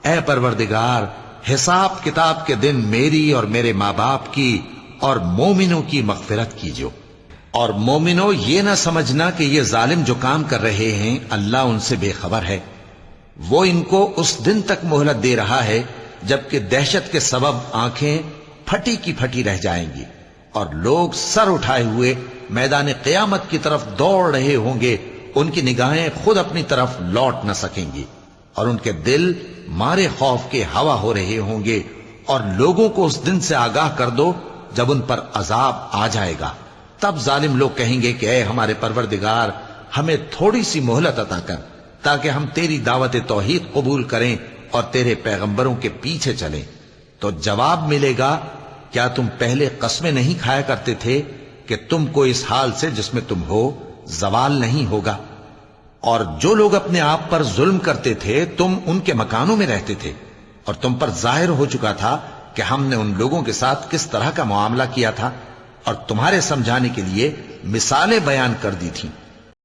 اے پروردگار حساب کتاب کے دن میری اور میرے ماں باپ کی اور مومنوں کی مغفرت کیجو، اور مومنوں یہ نہ سمجھنا کہ یہ ظالم جو کام کر رہے ہیں اللہ ان سے بے خبر ہے، وہ ان کو اس دن تک مہلت دے رہا ہے جبکہ دہشت کے سبب آنکھیں پھٹی کی پھٹی رہ جائیں گی اور لوگ سر اٹھائے ہوئے میدان قیامت کی طرف دوڑ رہے ہوں گے، ان کی نگاہیں خود اپنی طرف لوٹ نہ سکیں گی اور ان کے دل مارے خوف کے ہوا ہو رہے ہوں گے، اور لوگوں کو اس دن سے آگاہ کر دو جب ان پر عذاب آ جائے گا۔ تب ظالم لوگ کہیں گے کہ اے ہمارے پروردگار ہمیں تھوڑی سی مہلت عطا کر تاکہ ہم تیری دعوت توحید قبول کریں اور تیرے پیغمبروں کے پیچھے چلیں۔ تو جواب ملے گا کیا تم پہلے قسمیں نہیں کھایا کرتے تھے کہ تم کو اس حال سے جس میں تم ہو زوال نہیں ہوگا؟ اور جو لوگ اپنے آپ پر ظلم کرتے تھے تم ان کے مکانوں میں رہتے تھے، اور تم پر ظاہر ہو چکا تھا کہ ہم نے ان لوگوں کے ساتھ کس طرح کا معاملہ کیا تھا، اور تمہارے سمجھانے کے لیے مثالیں بیان کر دی تھیں۔